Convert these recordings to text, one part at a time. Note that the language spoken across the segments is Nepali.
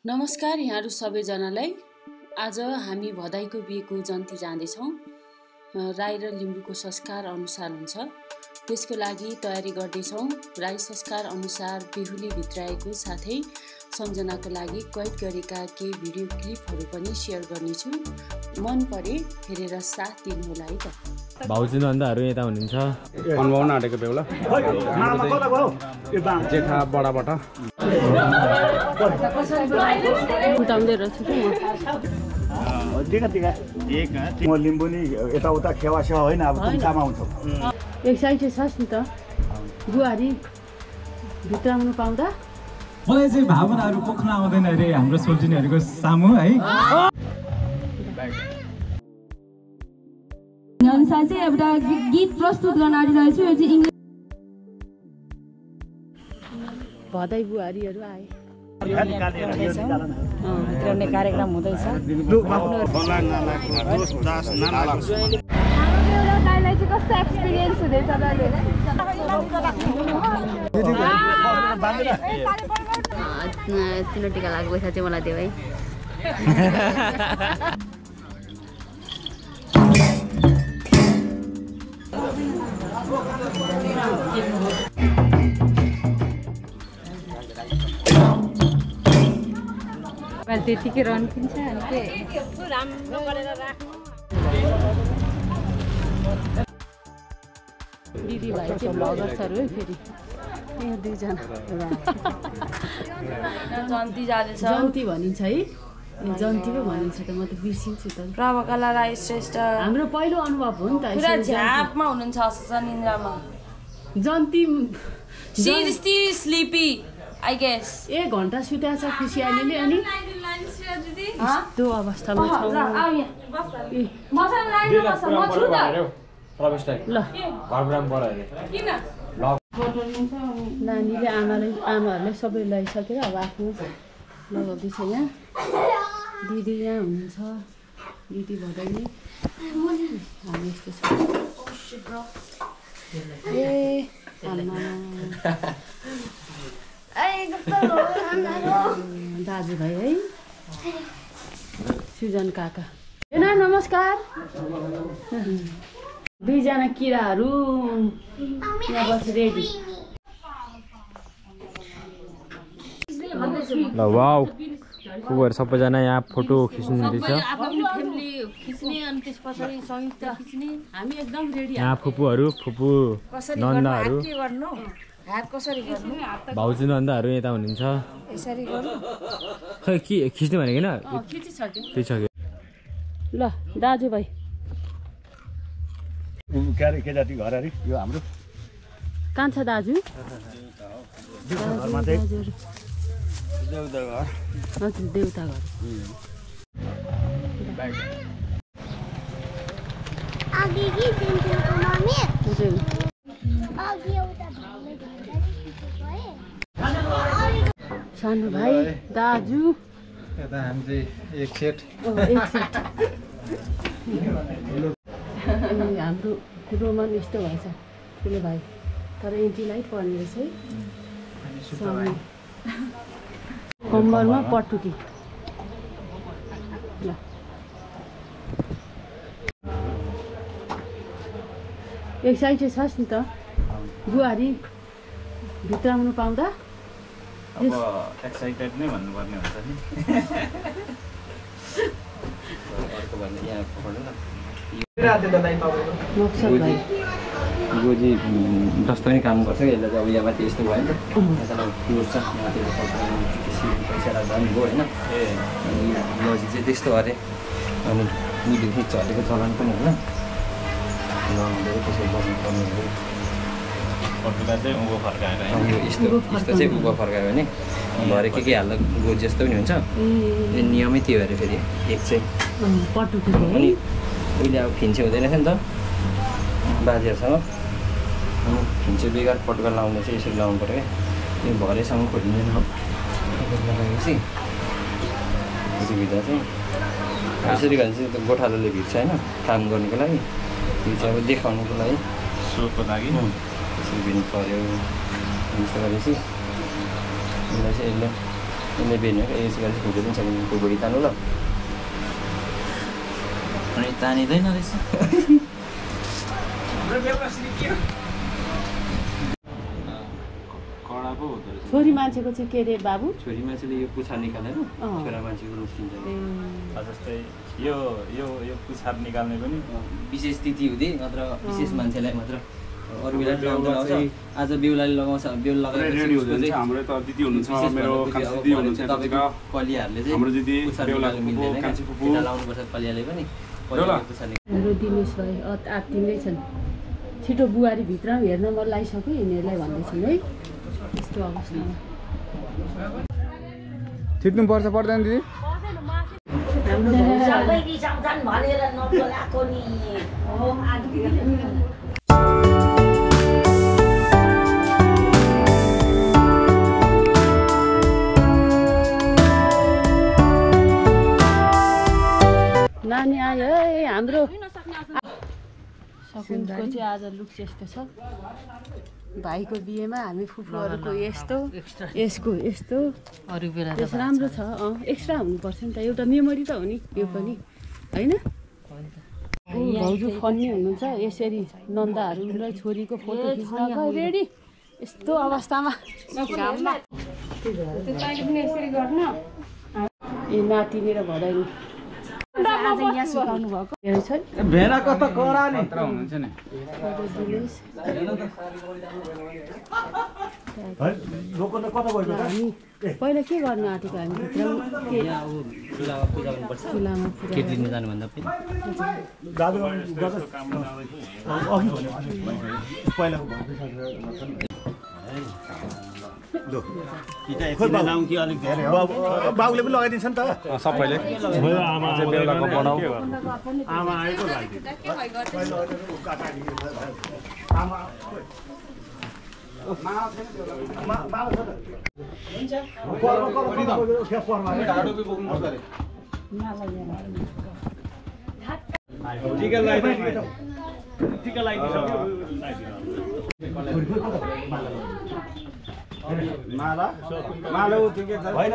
नमस्कार यहाँहरु सबैजनालाई। आज हामी भदाईको बिहेको जन्ती जाँदैछौँ। राई र लिम्बूको संस्कार अनुसार हुन्छ, त्यसको लागि तयारी गर्दैछौँ। राई संस्कार अनुसार बेहुली भित्राएको साथै सम्झनाको लागि कैद गरेका केही भिडियो क्लिपहरू पनि शेयर गर्नेछु। मन परे हेरेर साथ दिनुहोला है त। भाउजू नन्दाहरू यता हुनुहुन्छ। अनबाउन आँटेको बेला जेठा बडाबाट उताउँदै रहेछु म लिम्बू नि यताउता खेवा सेवा होइन, अब कुचामा हुन्छ। एक्साइटेड छस् नि त बुहारी भित्र आउनु पाउँदा? मलाई चाहिँ भावनाहरू पोख्न आउँदैन अरे हाम्रो सोल्जिनीहरूको सामु है। अनुसार चाहिँ एउटा गीत प्रस्तुत गर्न आइरहेको छु। यो चाहिँ इङ्ग्लिस भदाई बुहारीहरू आए। भित्राउने कार्यक्रम हुँदैछ। गाईलाई चाहिँ कस्तो एक्सपिरियन्स हुँदैछ तिनो टिका लागेको पैसा चाहिँ मलाई देऊ है। त्यतिकै रहनु किन्छ दिदी भाइ चाहिँ भ्लगर्सहरू है। फेरि यहाँ दुईजना जन्ती जाँदैछ। जन्ती भनिन्छ है, जन्ती पो भनिन्छ त। म त बिर्सिन्छु त। प्रभाकला राई श्रेष्ठ हाम्रो पहिलो अनुभव हो नि त। पुरा झ्यापमा हुनुहुन्छ निन्द्रामा। जन्ती she is still sleepy I guess. 1 घण्टा सुत्या छ खुसियालीले। अनि त्यो अवस्थामा छौँ। नानीले आमाहरूले सबै ल्याइसकेर अब आफ्नो लगाउँदैछ। यहाँ दिदी यहाँ हुनुहुन्छ, दिदी भदाईले हामी यस्तो छ। ए दाजुभाइ है, सुजन काका। हेन नमस्कार। दुईजना किराहरू यहाँ बस रेडी। ल वाउ, पुगहरू सबैजना यहाँ फोटो खिच्नुहुँदैछ। हामी एकदम रेडी। यहाँ फुपूहरू, फुपू नन्दाहरू, भाउजू नन्दाहरू यता हुनुहुन्छ। खै के खिच्नु भनेको होइन, खिचिसक्यो। ल दाजुभाइ के जाति घर अरे यो हाम्रो कहाँ छ दाजु? हजुर देउता घर। सानो भाइ दाजु यता हामी चाहिँ एक सेट। हाम्रो रोमन यस्तो भएछ ठुलो भाइ, तर एन्टीलाई पर्ने रहेछ है। कम्बरमा पटुकी। ल एक्साइटेड छस् नि त बुहारी भित्र आउनु पाउँदा? अब एक्साइटेड नै भन्नुपर्ने हुन्छ नि। अर्को भन्ने यहाँ पक्र्नु न। मक्सद भाइ गोजी जस्तो नै काम गर्छ। यसले चाहिँ अब यहाँ माथि यस्तो भयो नि त, क्लोज छ माथि पैसा राख्दा पनि भयो होइन। लजिक चाहिँ त्यस्तो अरे। अनि मिडियो चलेको चलन पनि होइन, नहुँदै त्यसरी बस्नुपर्ने हो। यस्तो चाहिँ उँभो फर्कायो भने भरे के हाल्दा गोज जस्तो पनि हुन्छ। यो नियमै त्यो अरे। फेरि एक चाहिँ पटुकी अनि उहिले अब फिन्चे हुँदैन थियो नि त बाजेहरूसँग। अनि फिन्चे बेकार पटुका लाउने चाहिँ यसरी लाउनु पऱ्यो क्या। यो भरेसम्म खोलिँदैन। लगाएपछि भित्र चाहिँ यसरी भने चाहिँ गोठालोले भिड्छ होइन, काम गर्नुको लागि। यो चाहिँ अब देखाउनुको लागि, सोको लागि यसरी भिड्नु पऱ्यो। यस्तो गरेपछि यसलाई चाहिँ यसले यसले बेर्नु यसो गरेर खुल्दै पनि सकिन्छ त्यो भोलि तान्नु ल अनि तानिँदैन रहेछ छोरी मान्छेको चाहिँ के अरे बाबु छोरी मान्छेले यो पुछार निकालेर छोरा मान्छेको निस्किन्छ जस्तै यो यो यो पुछार निकाल्ने पनि विशेष तिथि हुँदै नत्र विशेष मान्छेलाई मात्र अरू बेला लगाउँछ आज बेहुलाले लगाउँछ बेहुला लगाएर हाम्रो त दिदी हुनुहुन्छ मेरो दिदी हुनुहुन्छ तपाईँको कलियाहरूले चाहिँ हाम्रो दिदी बेहुलाको मिल्दैन क्या लाउनुपर्छ कलियाले पनि हाम्रो दिनेश भाइ आत्तिँदै छन् छिटो बुहारी भित्र हेर्न मन लागिसक्यो यिनीहरूलाई भन्दैछन् है यस्तो अवस्थामा थिच्नुपर्छ पर्दैन दिदी नानी आयो है हाम्रो सकुनको चाहिँ आज लुक्स यस्तो छ भाइको बिहेमा हामी फुपूहरूको यस्तो यसको यस्तो अरू बेला त्यस राम्रो छ एक्स्ट्रा हुनुपर्छ नि त एउटा मेमोरी त हो नि यो पनि होइन भाउजू फन्नी हुनुहुन्छ यसरी नन्दाहरूलाई छोरीको फोटो खिच्नको रेडी यस्तो अवस्थामा ए नाति मेरो भदैनी भेनाको त करा नि हुनुहुन्छ नि पहिला के गर्नु आँटेको हामी चुलामा केक लिनु जानुभन्दा बाबुले पनि लगाइदिन्छ नि त सबैले बेहुलाको बनाऊ आमा आएको टिका लगाइदिसक्यो माला माला होइन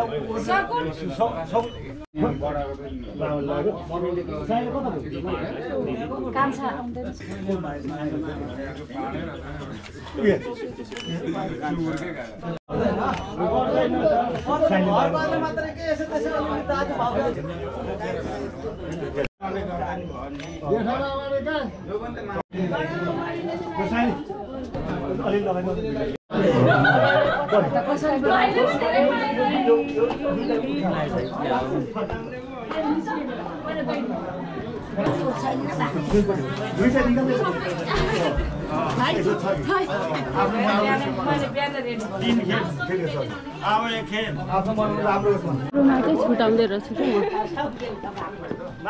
छुटाउँदै रहेछु कि म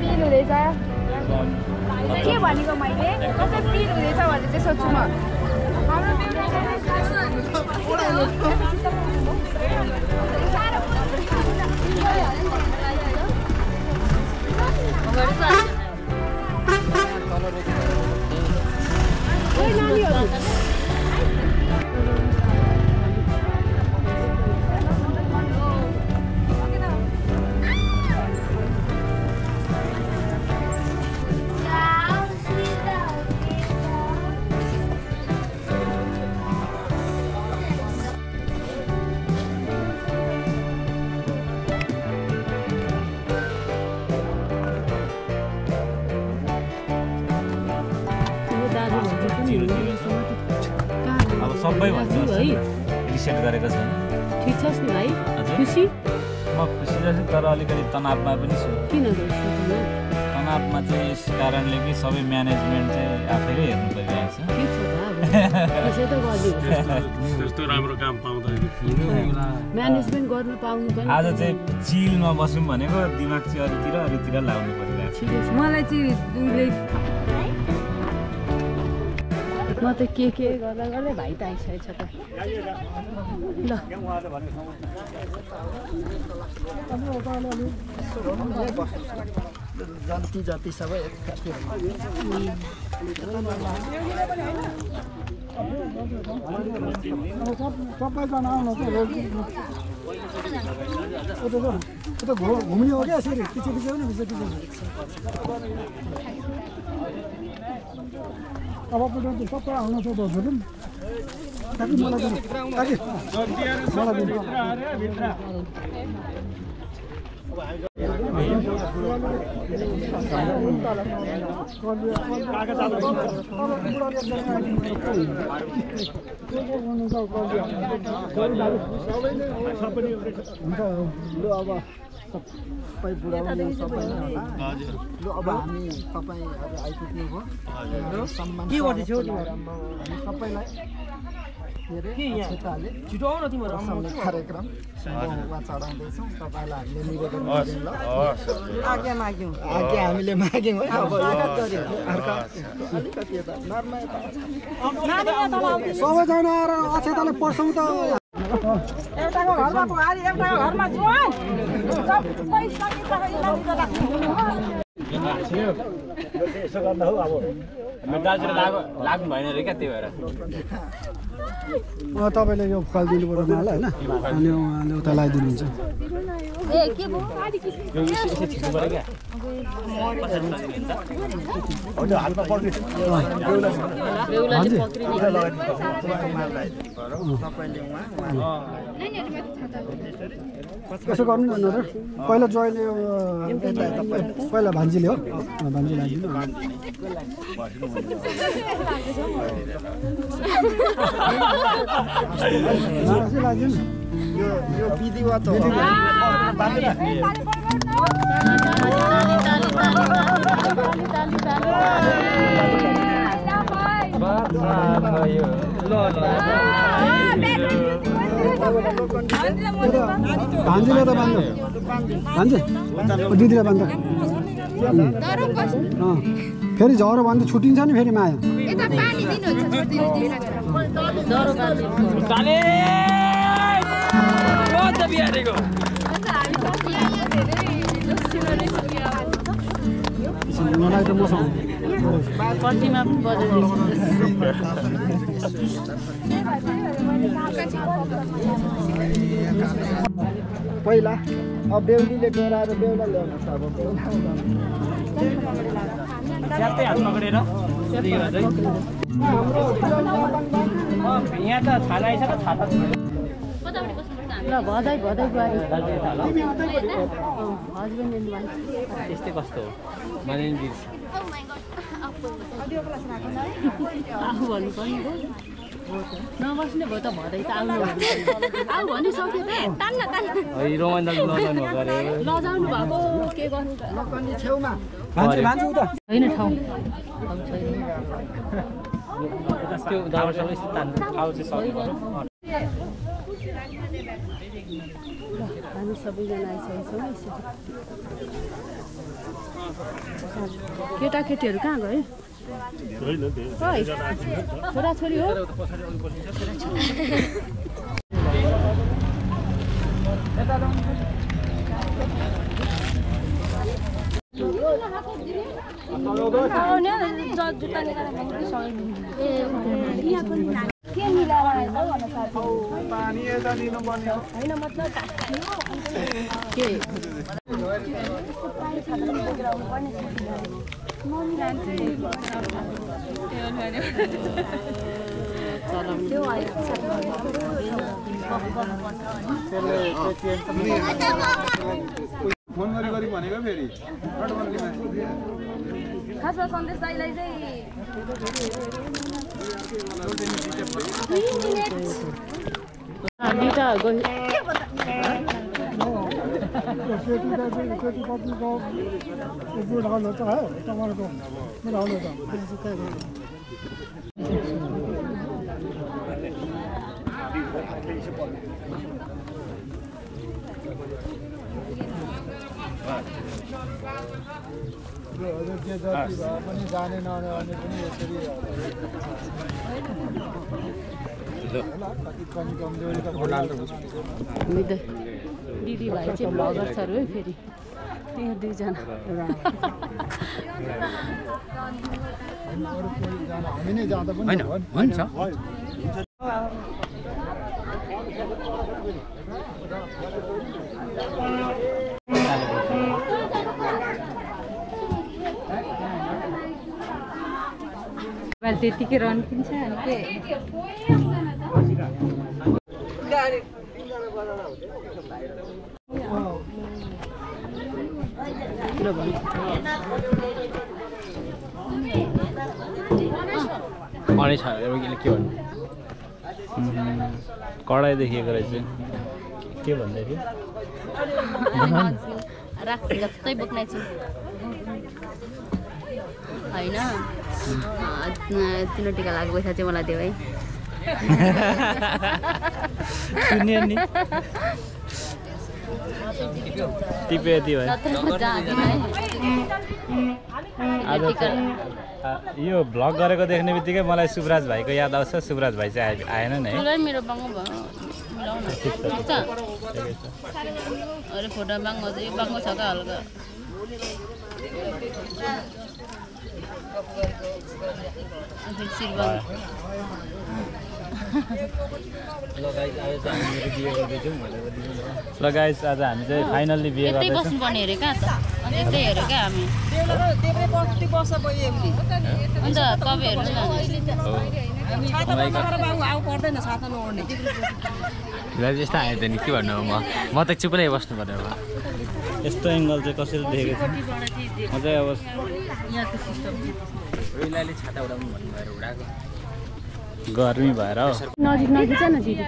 फिल हुँदैछ के भनेको मैले कसै फिल हुँदैछ भनेर चाहिँ सोध्छु म अब सबै भन्छ रिसेट गरेको छैन ठिक छस् नि भाइ खुसी म खुसी छु तर अलिकति तनावमा पनि छु किन तनावमा चाहिँ यस कारणले कि सबै म्यानेजमेन्ट चाहिँ आफैले हेर्नु परिरहेको छ त्यस्तो राम्रो काम पाउँदैन म्यानेजमेन्ट गर्नु पाउनु पनि आज चाहिँ चिलमा बसौँ भनेको दिमाग चाहिँ अरूतिर लाउनु परिरहेको छ मलाई चाहिँ म त के गर्दा गर्दै भाइ त आइसकेको छ त ल जति सबै सबैजना आउनु घुम्ने हो क्या यसरी पछि पनि अब सबै आउनु छ हजुर सबै बुढाउने सबै ल अब हामी तपाईँहरू आइपुग्नु भयो सम्मान सबैलाई छिटो आउन तिमीहरू कार्यक्रम चढाउँदैछौँ तपाईँलाई हामीले निवेदन गर्यौँ आज्ञा माग्यौँ हामीले माग्यौँ है अब अलिकति यता सबैजना आएर अक्षताले पढ्छौँ त एउटाको घरमा बुहारी एउटाको घरमा जुवान सबै यसो गर्दा हो अब मेटालतिर लाग्नु भएन रे क्या त्यही भएर तपाईँले यो फल दिनु पर्यो मलाई होइन अनि उहाँले उता लगाइदिनुहुन्छ कसो गर्नु न त पहिला जोइले पहिला भान्जीले हो भान्जी लगाइदिनु लगाइदिनु यो विधिवत हो भान्जीले त बान्ध भान्जी दिदीलाई बान्ध फेरि झरो भन्दा छुट्टिन्छ नि फेरि माया मलाई त मसँग कतिमा पहिला अब बेहुलीले डोराएर बेहुला ल्याउनु छ अब च्यात्तै हात पक्रेर यहाँ त छाना आइछ त छाता ल भदै बुहारी हस्बेन्ड एन्ड वाइफ त्यस्तै कस्तो हो मैले नि दिन्छु आऊ भन्नु पनि हो नबस्ने भयो त भदै त आउनु आऊ भनिसक्यो त रोमन दाजु लजाउनु गरे लजाउनु भएको के गर्नु त छेउमा होइन ठाउँ त्यो दावासँग यस्तो तान्नु खाउ चाहिँ सक्नु हामी सबैजना आइसकेको छौँ केटाकेटीहरू कहाँ गए? छोराछोरी हो? फोन गरी भनेको फेरि खासमा सन्देश दाइलाई चाहिँ पनि जाने नजाने पनि यसरी दिदी भाइ चाहिँ भ्लगर छहरू है फेरि यहाँ दुईजना हामी नै जाँदा पनि हुन्छ त्यतिकै रहनु किन्छ अनि छ के भन्नु कडाई देखिएको रहेछ के भन्दै थियो राख्छ जस्तै बोक्नै छु होइन तिनो टिका लागेको पैसा चाहिँ मलाई दियो है सुन्यो नि टिप्यो यति भयो आज यो भ्लग गरेको देख्ने बित्तिकै मलाई सुब्राज भाइको याद आउँछ सुब्राज भाइ चाहिँ आएन नि है मेरो बाङ्गो भयो अरे फोटो बाङ्गो यो बाङ्गो छ क्या हल्का ल गाइस आज हामी चाहिँ फाइनल्ली बिहे गर्दैछौँ बस्नुपर्ने हेरे कहाँ त अन्त यस्तै हेऱ्यो क्या हामी अन्त तपाईँ हेर्नु न यस्तो आयो त नि के भन्नु म त चुप्रै बस्नु पर्यो अब यस्तो एङ्गल चाहिँ कसरी देखेको छु अझै अब गर्मी भएर हो नजिक नजिक छ न दिदी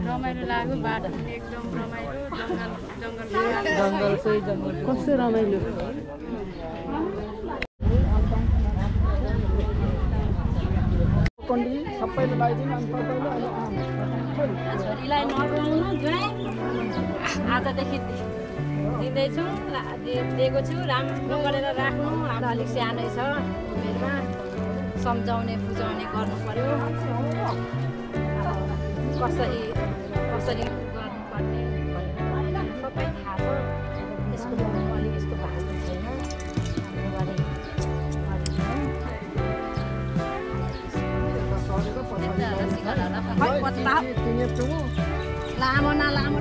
रमाइलो लाग्यो बाटो एकदम रमाइलो जङ्गलकै जङ्गल कस्तो रमाइलो सबैले लगाइदिनु अनि छोरीलाई नरुवाउनु जुनै आजदेखि दिँदैछु दिएको छु राम्रो गरेर राख्नु अब अलिक सानै छ उमेरमा सम्झाउने बुझाउने गर्नु पर्यो कसरी कसरी गर्नुपर्ने सबै थाहा छ यसको अलिक यस्तो भएको छैन लामो नलामो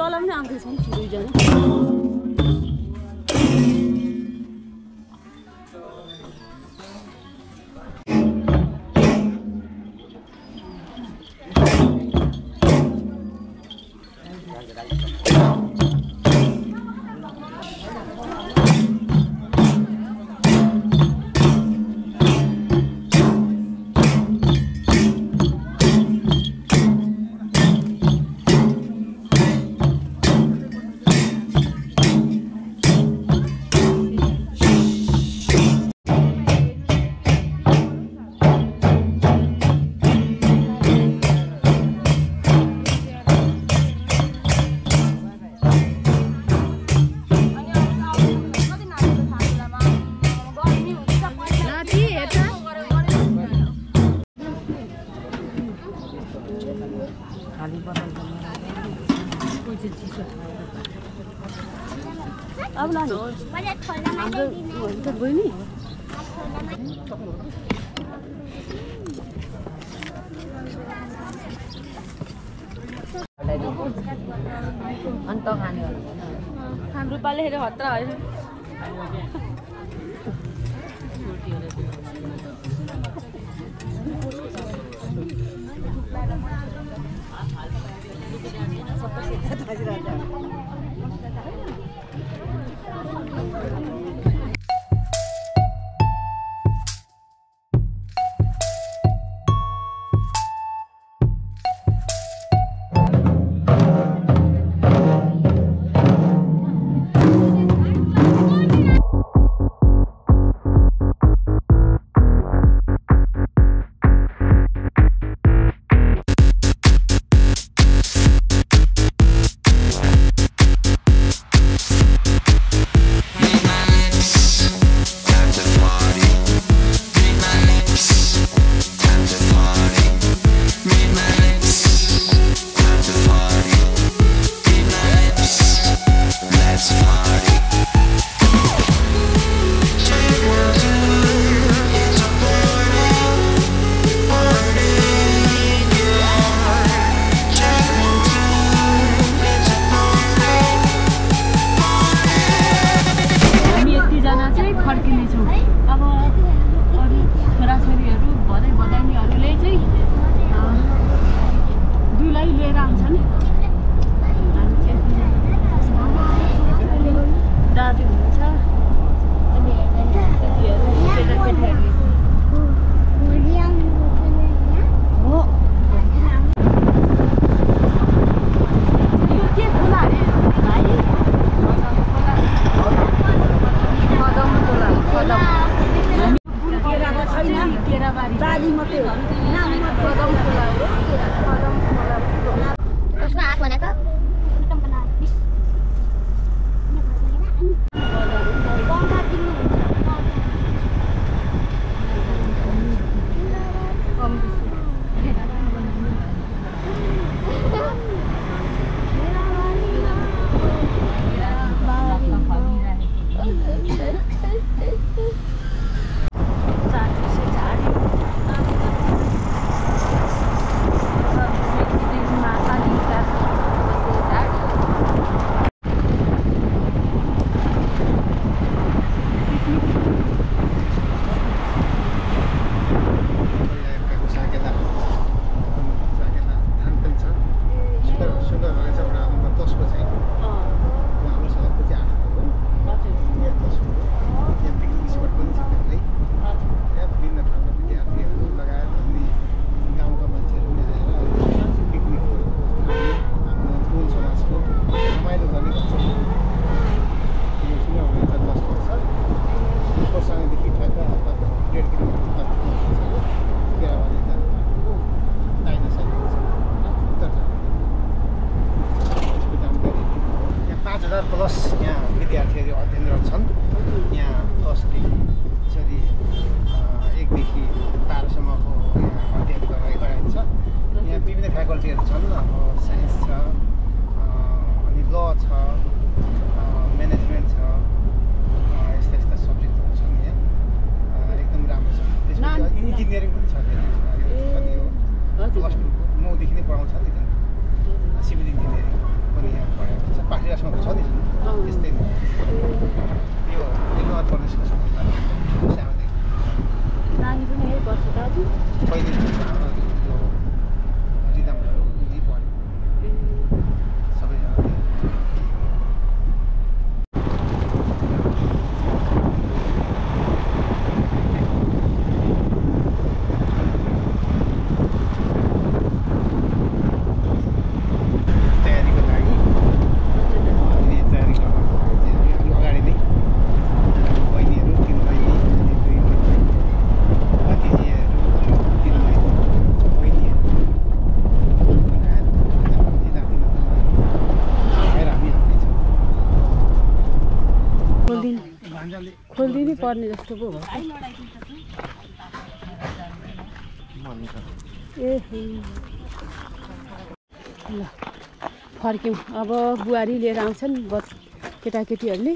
तल पनि आउँदैछ नि दुईजना अब लानु हाम्रो त बहिनी अन्त खाने हाम्रो पाले हेरेर हत्रा भयो 5,000 प्लस यहाँ विद्यार्थीहरू अध्ययनरत छन्। यहाँ फर्स्टदेखि 1देखि 12सम्मको यहाँ अध्ययन गराइन्छ। यहाँ विभिन्न फ्याकल्टीहरू छन्, अब साइन्स छ, अनि ल छ, म्यानेजमेन्ट छ, यस्ता यस्ता सब्जेक्टहरू छन्। यहाँ एकदम राम्रो छ। त्यसपछि इन्जिनियरिङ पनि छ। प्लस 9देखि नै पढाउँछ नि, सिभिल इन्जिनियरिङ पनि यहाँ पढाएको छ। पाठ्यक्रममा छ नि त्यस्तै यो इग्नोर प्रदेशको सानोदेखि नानी पनि यही बस्छ दाजु पहिले यो रिदमहरू यही पढ्यो सबैजना। खोलिदिनै पर्ने जस्तो पो भयो। ए ल फर्क्यौँ। अब बुहारी लिएर आउँछन् केटाकेटीहरूले।